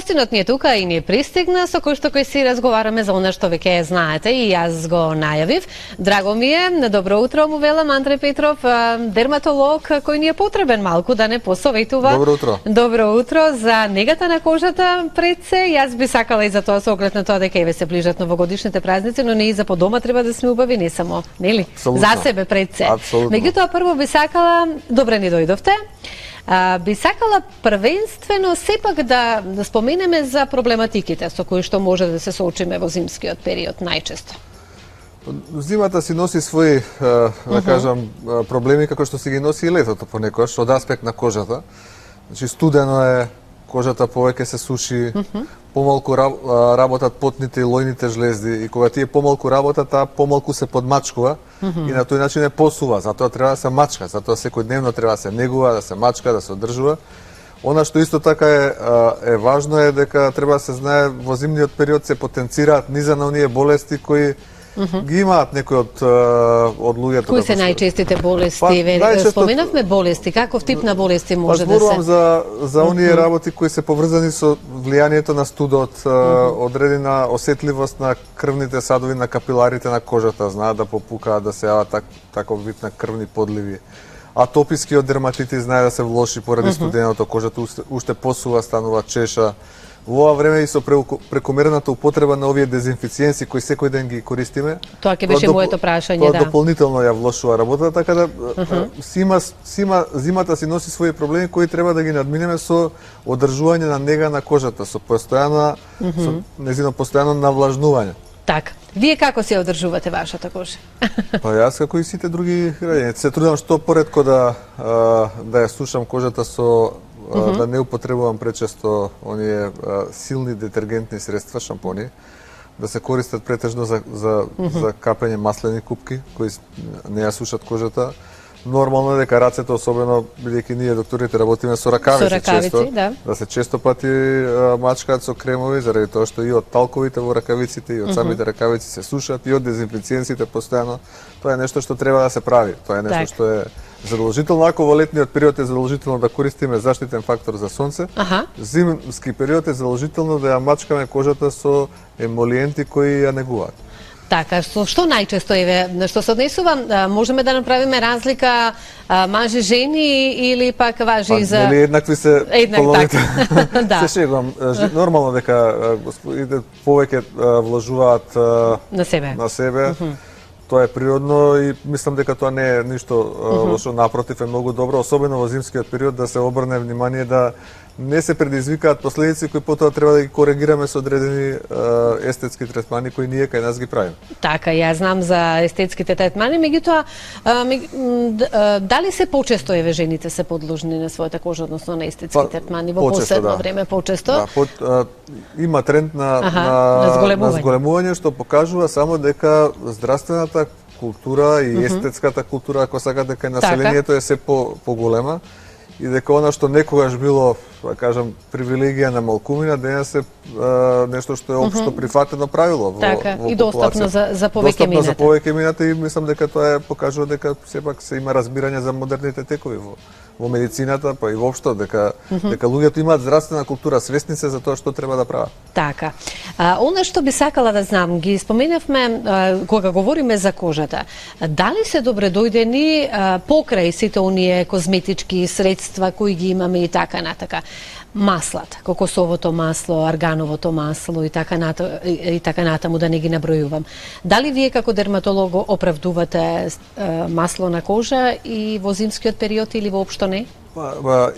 Гостинот ни е тука и ни е пристигна, со кој што си разговараме за она што веќе знаете и јас го најавив. Драго ми е, добро утро му велам, Андре Петров, дерматолог кој ни е потребен малку да не посоветува. Добро утро. Добро утро за негата на кожата пред се. Јас би сакала и за тоа со оглед на тоа дека еве се ближат новогодишните празници, но не и за по дома треба да сме убави, не само, нели? За себе пред се. Меѓутоа прво би сакала, добре ни дојдовте. Би сакала првенствено сепак да споменеме за проблематиките со кои што може да се соочиме во зимскиот период најчесто. Зимата си носи своји, да кажам, проблеми како што си ги носи и летото понекогаш од аспект на кожата. Значи студено е, кожата повеќе се суши, помалку работат потните и лојните жлезди и кога тие помалку работат, таа помалку се подмачкува и на тој начин е посува. Затоа треба да се мачка, затоа секојдневно треба да се негува, да се мачка, да се одржува. Она што исто така е важно е дека треба да се знае во зимниот период се потенцираат низа на оние болести кои ги имаат некои од луѓето. Кои се најчестите болести? Споменавме болести, каков тип на болести може да се? Зборувам за оние работи кои се поврзани со влијанието на студот, одредена осетливост на крвните садови, на капиларите на кожата, знаат да попукаат, да се јават таков вид на крвни подливи. Атопискиот дерматитис знае да се влоши поради студеното, кожата уште посува, станува чеша. Во ова време и со прекомерната употреба на овие дезинфициенси кои секој ден ги користиме. Тоа ќе беше моето прашање, да. Тоа дополнително ја влошува работата, така да зимата си носи своји проблеми кои треба да ги надминеме со одржување на нега на кожата, со постојано незино постојано навлажнување. Така. Вие како се одржувате вашата кожа? Па јас како и сите други граѓани се трудам што поретко да ја сушам кожата со да не употребувам пречесто оние силни детергентни средства, шампони, да се користат претежно за капење маслени купки кои не ја сушат кожата. Нормално е дека рацете, особено бидејќи ние докторите работиме со ракавици често, да се често пати мачкаат со кремови заради тоа што и од талковите во ракавиците и од самите ракавици се сушат и од дезинфициенсите постојано. Тоа е нешто што треба да се прави. Тоа е нешто што е задолжително. Ако во летниот период е задолжително да користиме заштитен фактор за сонце, зимски период е задолжително да ја мачкаме кожата со емолиенти кои ја негуваат. Така, што најчесто што се однесува, можеме да направиме разлика мажи, жени или пак важи и за... Нели еднакви се половите? Се шегувам. Нормално дека господите повеќе вложуваат на себе. Тоа е природно и мислам дека тоа не е ништо лошо, напротив е многу добро, особено во зимскиот период да се обрне внимание да не се предизвикаат последици кои потоа треба да ги коригираме со одредени естетски третмани кои ние кај нас ги правиме. Така, ја знам за естетските третмани, меѓутоа дали се почесто жените се подложни на својата кожа, односно на естетски третмани во последно време почесто? Да, има тренд на зголемување што покажува само дека здравствената култура и естетската култура, ако сакате, кај населението е се поголема и дека она што некогаш било, да кажам, привилегија на малкумина, денес е нешто што е општо прифатено правило во популација. И достапно за повеќе мината. Достапно за повеќе мината и мислам дека тоа покажува дека сепак се има разбирање за модерните текови во медицината, па и воопшто дека луѓето имаат здравствена култура, свесни се за тоа што треба да прават. Така. Она што би сакала да знам, ги споменавме кога говориме за кожата. Дали се добре дојдени покрај сите оние козметички средства кои ги имаме и така натака? Маслата, кокосовото масло, аргановото масло и така натаму да не ги набројувам. Дали вие како дерматолог оправдувате масло на кожа и во зимскиот период или воопшто не?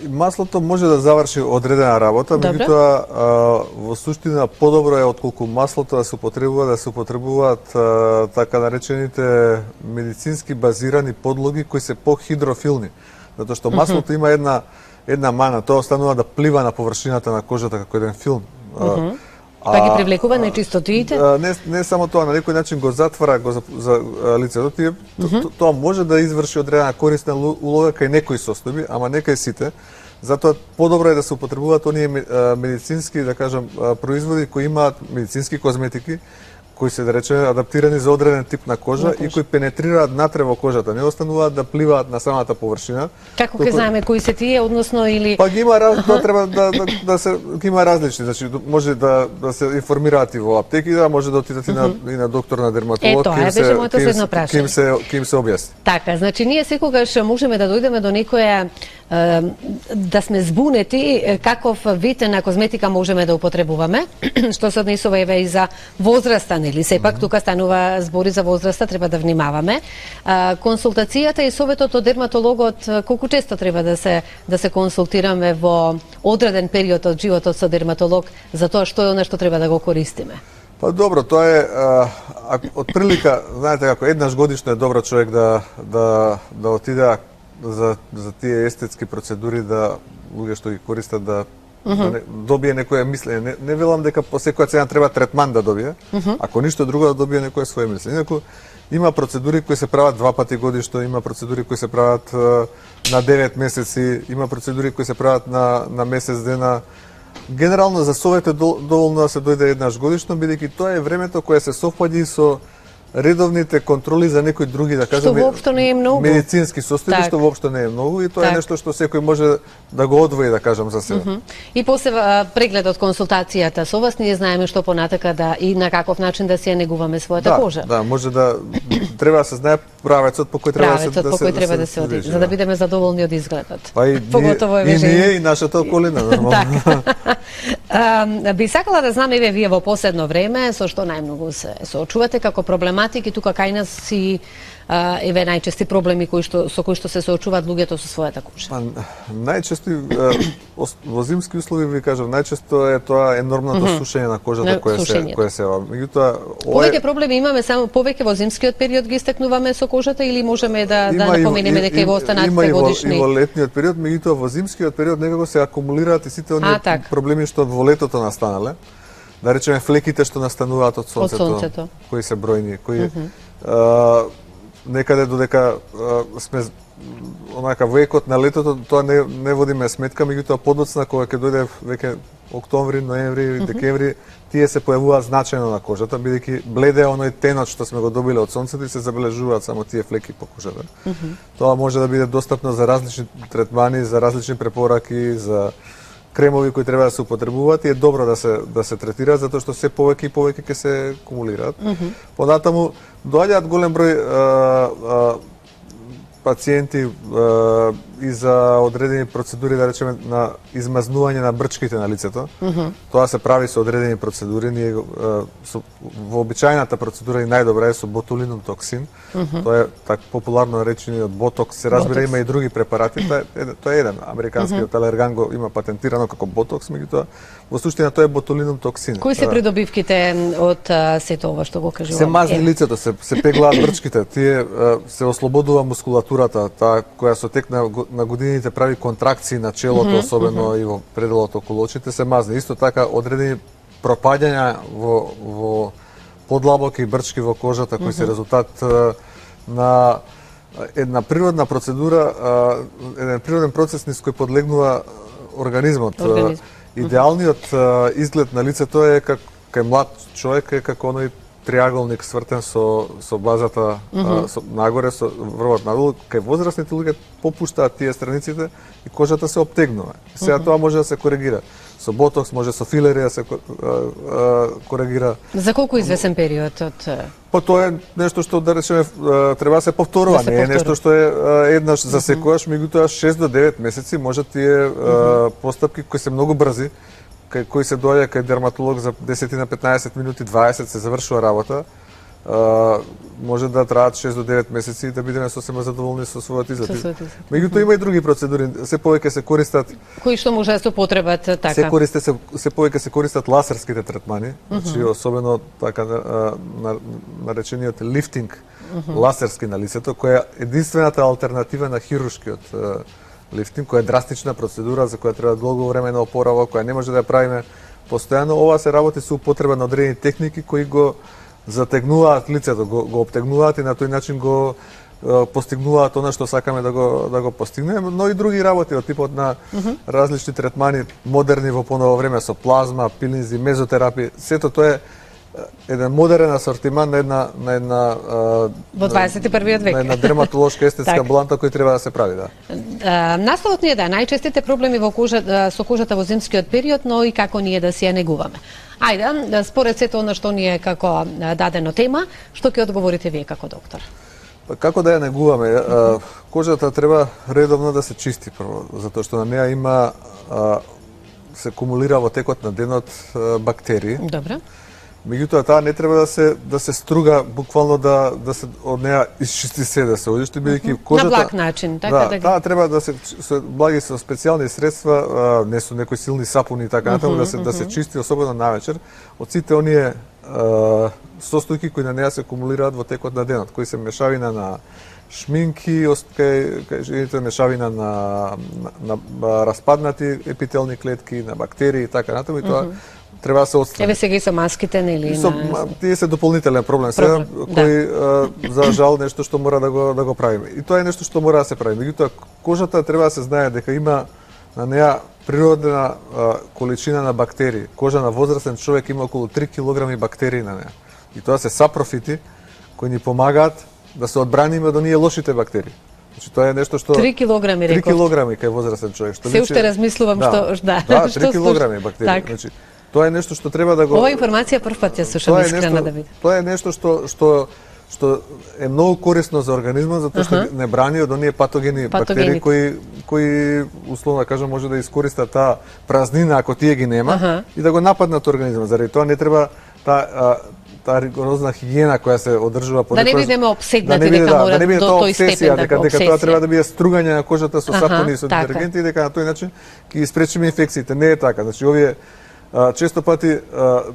Маслото може да заврши одредена работа, меѓутоа во суштина подобро е отколку маслото да се употребуваат така наречените медицински базирани подлоги кои се похидрофилни. Затоа што маслото има една мана, тоа останува да плива на површината на кожата како еден филм. Па ги привлекува нечистотиите? Не само тоа, на некој начин го затвара за лицето. Тоа може да изврши одредена корисна улога кај некои состојби, ама не кај сите. Затоа подобро е да се употребуваат оние медицински, да кажам, производи кои имаат медицински козметики, кои се, да речеме, адаптирани за одреден тип на кожа и кои пенетрираат натре во кожата, не остануваат да пливаат на самата површина. Како ќе знаеме кои се тие, односно или Па ги има тоа треба да се ги има различни, значи може да се информираат и во аптеки, да може да отидат и на доктор на дерматолог, тоа беше моето следно прашање. Ким се објасни. Така, значи ние секогаш можеме да дојдеме до некоја да сме збунети каков вид на козметика можеме да употребуваме, што се однесува еве и за возраста, нели? Сепак тука станува збори за возраста, треба да внимаваме. Консултацијата и советот од дерматологот, колку често треба да се консултираме во одреден период од животот со дерматолог за тоа што е она што треба да го користиме? Па добро, тоа е од прилика, знаете како еднаш годишно е добро човек да отиде за тие естетски процедури, да луѓе што ги користат да добие некое мислење. Не велам дека по секоја цена треба третман да добие, ако ништо друго да добие некое свое мислење. Инаку има процедури кои се прават 2 пати годишно, има процедури кои се прават на 9 месеци, има процедури кои се прават на месец дена. Генерално за совет е доволно да се дојде еднаш годишно, бидејќи тоа е времето кое се совпаѓа со редовните контроли за некои други, да кажеме, што воопшто не е многу. Медицински состојби, што воопшто не е многу и тоа е нешто што секој може да го одвои, да кажам, за себе. И после прегледот, консултацијата со вас, ние знаеме што понатака да и на каков начин да се негуваме својата кожа. Да, може да треба да се знае правецот по кој треба да се оди, за да бидеме задоволни од изгледот. Па и ние и нашата околина, нормално. Би сакала да знам, еве, вие во последно време, со што најмногу се соочувате како проблематики, тука кај нас си еве најчести проблеми со кои што се соочуваат луѓето со својата кожа? Па, најчесто во зимски услови ви кажам, најчесто е тоа енормното сушење на кожата кое се меѓутоа повеќе проблеми имаме само повеќе во зимскиот период ги истакнуваме со кожата или можеме да напоменеме дека и во останатите годишни? Има и во летниот период, меѓутоа во зимскиот период некако се акумулираат и сите оние проблеми што во летото настанале. Да речеме флеките што настануваат од сонцето, кои се бројни, кои некаде додека сме онака во екот на летото, тоа не водиме сметка, меѓутоа подоцна кога ќе дојде веќе октомври, ноември, декември, тие се појавуваат значајно на кожата, бидејќи бледе оној тенот што сме го добиле од сонцето и се забележуваат само тие флеки по кожата. Тоа може да биде достапно за различни третмани, за различни препораки, за кремови кои треба да се употребуваат и е добро да се третираат затоа што се повеќе и повеќе ќе се акумулираат. Понатаму доаѓаат голем број пациенти и за одредени процедури, да речеме, на измазнување на брчките на лицето. Тоа се прави со одредени процедури. Ние во обичајната процедура и најдобра е со ботулинум токсин. Тоа е така популарно наречениот ботокс. Се разбира, има и други препарати. Тоа е еден. Американскиот алерган го има патентирано како ботокс, меѓутоа во суштина тоа е ботулинум токсин. Кои се придобивките од сето ова што го кажувам? Се мазни лицето, се пеглаат брчките. Тие се ослободува мускулатурата, таа која со тек на годините прави контракции на челото, особено и во пределот околу очите, се мазни. Исто така одредени пропаѓања во подлабоки брчки во кожата кои се резултат на една природна процедура, еден природен процес низ кој подлегнува организмот. Идеалниот изглед на лицето е кај млад човек е како оној триаголник свртен со базата нагоре, со врвот надолу. Кај возрастните луѓе попуштаат тие страниците и кожата се обтегнува. Сега тоа може да се коригира. Со ботокс, може со филери да се коригира. За колку извесен период од... Па тоа е нешто што, да речеме, треба да се повторува. Не е нешто што е еднаш за секојаш, меѓутоа 6 до 9 месеци може тие постапки кои се многу брзи, кој се доаѓа кај дерматолог за 10 на 15 минути, 20 се завршува работа, може да траат 6 до 9 месеци и да бидеме сосема задоволни со својот изглед. Меѓутоа има и други процедури, се повеќе се користат кои што може да се употребат така. Се повеќе се користат лазерските третмани, значи особено така наречениот лифтинг лазерски на лицето, која е единствената алтернатива на хируршкиот лифтинг, која е драстична процедура за која треба долго време на опоравок, која не може да ја правиме постојано. Ова се работи со употреба на одредени техники кои го затегнуваат лицето, го обтегнуваат и на тој начин го постигнуваат она што сакаме да го постигнеме, но и други работи од типот на различни третмани, модерни во поново време со плазма, пилинзи, мезотерапија. Сето тоа еден модерен асортиман на една Во 21 век. на една дерматолошка естетска Така. бланта која треба да се прави, да. Наставот ни е најчестите проблеми во со кожата во зимскиот период, но и како ние да си ја негуваме. Ајде, според сето она што ни е како дадено тема, што ќе одговорите вие како доктор? Па како да ја негуваме? Кожата треба редовно да се чисти прво, затоа што на неа има се кумулира во текот на денот бактерии. Добро. Меѓутоа таа не треба да се струга буквално да се од неа исчисти се, да се одишти, бидејќи кожата На благ начин, така да ги... таа треба да се со благи со специјални средства, не со некои силни сапуни и така натаму, да се чисти особено навечер од сите оние состојки кои на неа се кумулираат во текот на денот, кои се мешавина на шминки, кај жените мешавина на распаднати епителни клетки, на бактерии и така натаму, и тоа треба да се отстрани. Еве сега и со маските, нели? Тие се дополнителен проблем сега, кој за жал нешто што мора да го правиме. И тоа е нешто што мора да се прави. Меѓутоа кожата треба да се знае дека има на неа природна количина на бактерии. Кожа на возрастен човек има околу 3 кг бактерии на неа. И тоа се сапрофити кои ни помагаат да се одбраниме од оние лошите бактерии. Значи тоа е нешто што 3 килограми 3 реков. килограми кај возрастен човек, што Се уште размислувам што Да, 3 килограми бактерии. Так. Значи тоа е нешто што треба да го Ова информација прв пат ја слушам искрено да видам. Тоа е нешто што е многу корисно за организмот, затоа што не брани од оние патогени бактерии кои условно да кажам може да искористат таа празнина ако тие ги нема и да го нападнат организмот. Заради тоа не треба таа ригорозна хигиена која се одржува по Да не бидеме обседнати дека мора до тој степен дека тоа треба да биде стругање на кожата со сапуни и со така. детергенти и дека на тој начин ќе испречиме инфекциите. Не е така. Значи овие често пати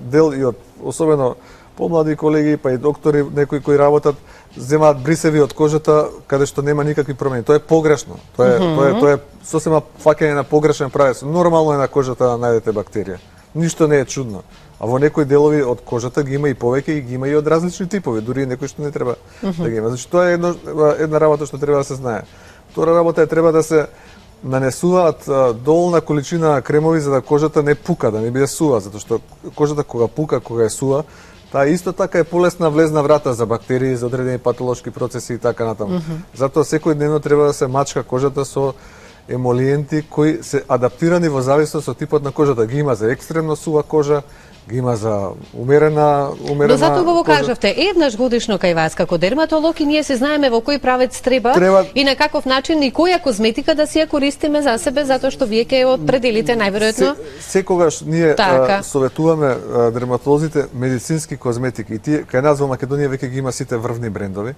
дел и од особено помлади колеги, па и доктори, некои кои работат, земаат брисеви од кожата каде што нема никакви промени. Тоа е погрешно. Тоа е сосема фаќање на погрешен правец. Нормално е на кожата да најдете бактерија. Ништо не е чудно. А во некои делови од кожата ги има и повеќе и ги има и од различни типови, дури и некои што не треба да ги има. Значи тоа е една работа што треба да се знае. Втора работа е треба да се нанесуваат доволна количина кремови за да кожата не пука, да не биде сува, затоа што кожата кога пука, кога е сува, таа исто така е полесна влезна врата за бактерии, за одредени патолошки процеси и така натаму. Затоа секојдневно треба да се мачка кожата со емолиенти кои се адаптирани во зависност од типот на кожата. Ги има за екстремно сува кожа, ги има за умерена Но затоа го кожа. кажавте, еднаш годишно кај вас како дерматолог и ние се знаеме во кој правец треба и на каков начин и која козметика да си ја користиме за себе, затоа што вие ќе определите најверојатно. Секогаш ние Така. советуваме дерматолозите медицински козметики и тие кај нас во Македонија веќе ги има сите врвни брендови.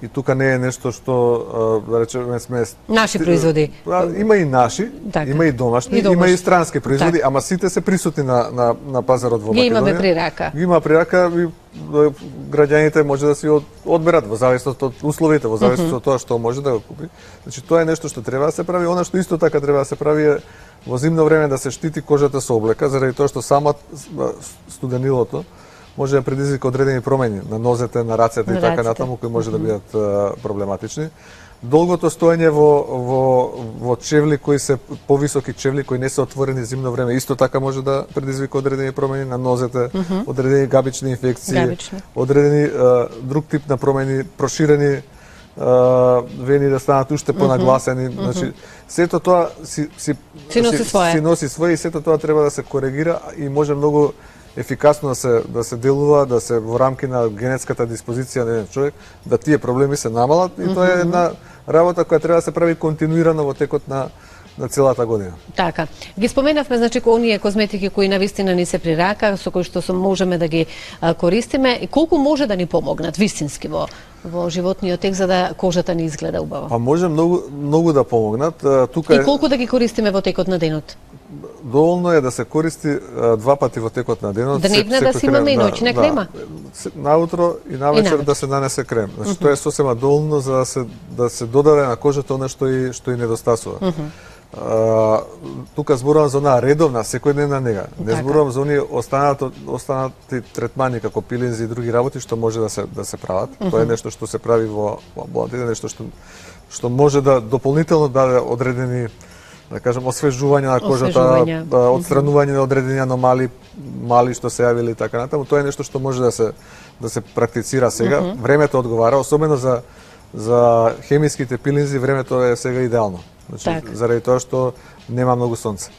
И тука не е нешто што да речеме сме Наши производи. Има и наши, Така. има и домашни, има и странски производи, ама сите се присутни на пазарот во Ги Македонија. имаме при рака. Ги има при рака и граѓаните може да си одберат во зависност од условите, во зависност од тоа што може да го купи. Значи тоа е нешто што треба да се прави, она што исто така треба да се прави е во зимно време да се штити кожата со облека, заради тоа што само студенилото може да предизвика одредени промени на нозете, на рацете и така натаму кои може да бидат проблематични. Долгото стоење во чевли кои се повисоки чевли кои не се отворени зимно време исто така може да предизвика одредени промени на нозете, одредени габични инфекции, одредени друг тип на промени, проширени вени да станат уште понагласени. Значи сето тоа си носи своје и сето тоа треба да се коригира и може многу ефикасно да се делува, да се во рамки на генетската диспозиција на еден човек, да тие проблеми се намалат и тоа е една работа која треба да се прави континуирано во текот на целата година. Така. Ги споменавме, значи, оние козметики кои навистина ни се при рака, со кои што можеме да ги користиме, и колку може да ни помогнат вистински во животниот тек за да кожата ни изгледа убаво? Па може многу да помогнат. Тука и колку да ги користиме во текот на денот? Доволно е да се користи 2 пати во текот на денот. Дневна да се имаме и ноќна крема? Наутро и навечер да се нанесе крем. Значи тоа е сосема доволно за да се додаде на кожата она што и недостасува. Тука зборувам за онаа редовна, секојдневна нега. Не зборувам за оние останати третмани како пилинзи и други работи што може да се прават. Тоа е нешто што се прави во амбулантите, нешто што може да дополнително даде одредени, да кажем, освежување на кожата, одстранување на одредени аномали, мали што се јавили и така натаму, тоа е нешто што може да се практицира сега. Времето одговара, особено за хемиските пилинзи, времето е сега идеално. Значи, заради тоа што нема многу сонце.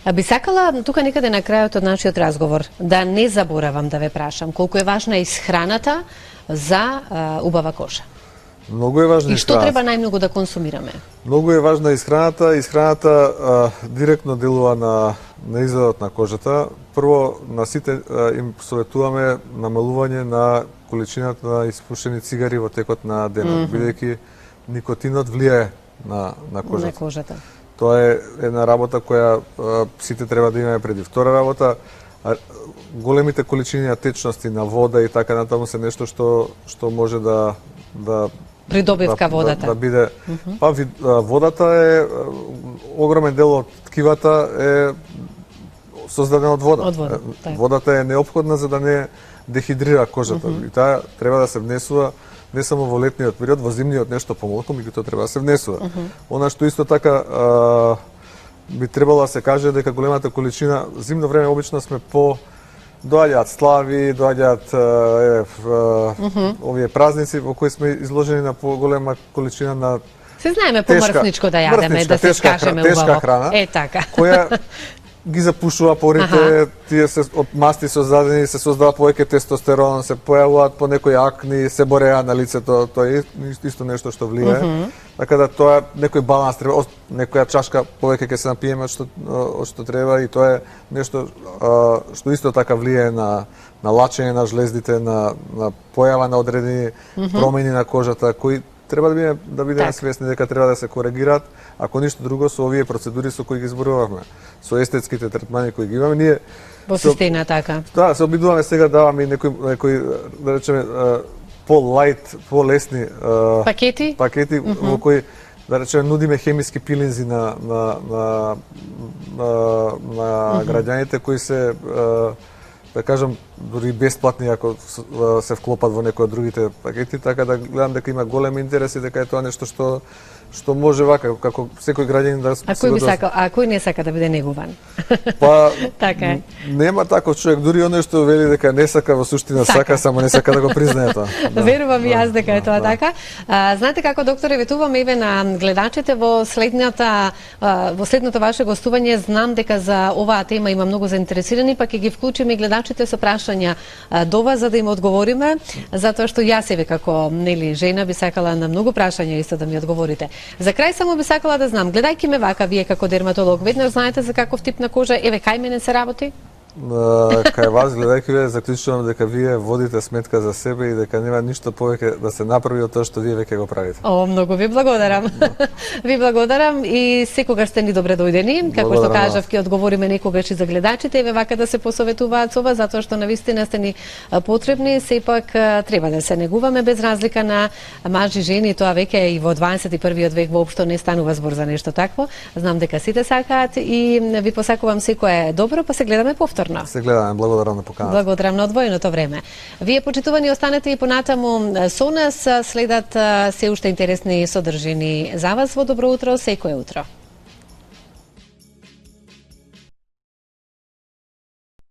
А би сакала тука некаде на крајот од нашиот разговор да не заборавам да ве прашам колку е важна исхраната за убава кожа. Многу е важна и што треба најмногу да консумираме? Многу е важна исхраната. Исхраната директно делува на изгледот на кожата. Прво, на сите им советуваме намалување на количината на испушени цигари во текот на денот, бидејќи никотинот влијае на кожата. На кожата. Тоа е една работа која сите треба да имаме преди. Втора работа, големите количини на течности на вода и така натаму се нешто што може да придобивка водата. Да биде. Водата е огромен дел од ткивата е создадена од вода. Водата е неопходна за да не дехидрира кожата. И таа треба да се внесува не само во летниот период, во зимниот нешто помалку, меѓутоа треба да се внесува. Она што исто така би требало да се каже дека големата количина, зимно време обично сме доаѓаат слави, доаѓаат овие празници во кои сме изложени на поголема количина на се знаеме помрсничко да јадеме, да се скажеме убаво. Тешка храна, така. која ги запушува порите, тие се од масти создадени, се создава повеќе тестостерон, се појавуваат по некои акни, се бореа на лицето, тоа е исто нешто што влијае. Така да тоа некој баланс треба, некоја чашка повеќе ќе се напиеме од што треба и тоа е нешто што исто така влијае на лачење на жлездите, на појава на одредени промени на кожата кои треба да бидеме свесни дека треба да се коригираат, ако ништо друго со овие процедури со кои ги зборувавме, со естетските третмани кои ги имаме, ние во система така. Да, се обидуваме сега даваме и некои да речеме по-лајт, по-лесни пакети во кои да речеме нудиме хемиски пилинзи на граѓаните кои се да кажам, дури бесплатни ако се вклопат во некои од другите пакети, така да гледам дека има голем интерес и дека е тоа нешто што може вака, како секој граѓанин да се а кој не сака да биде негуван? Па, така е. Нема таков човек, дури оној што вели дека не сака, во суштина сака, само не сака да го признае тоа. Верувам и јас дека е тоа така. Знаете како, докторе, ветуваме еве на гледачите во следното ваше гостување, знам дека за оваа тема има многу заинтересирани, па ќе ги вклучиме и гледачите со прашања до вас за да им одговориме, затоа што јас еве како жена би сакала на многу прашања исто да ми одговорите. За крај само би сакала да знам, гледајќи ме вака вие како дерматолог, веднаш знаете за каков тип на кожа еве кај мене се работи? Кај вас, гледајќи ве, заклучувам дека вие водите сметка за себе и дека нема ништо повеќе да се направи од тоа што вие веќе го правите. Многу ви благодарам. Ви благодарам и секогаш сте ни добре дојдени. Како што кажав, ќе одговориме некогаш и за гледачите, еве вака да се посоветуваат со вас, затоа што навистина сте ни потребни, сепак треба да се негуваме без разлика на мажи, жени, тоа веќе и во 21-виот век воопшто не станува збор за нешто такво. Знам дека сите сакаат и ви посакувам секое добро, па се гледаме повторно. Се гледаме, благодарам на поканата. Благодарам на одвоеното време. Вие, почитувани, останете и понатаму со нас, следат се уште интересни содржини за вас во Добро утро, секое утро.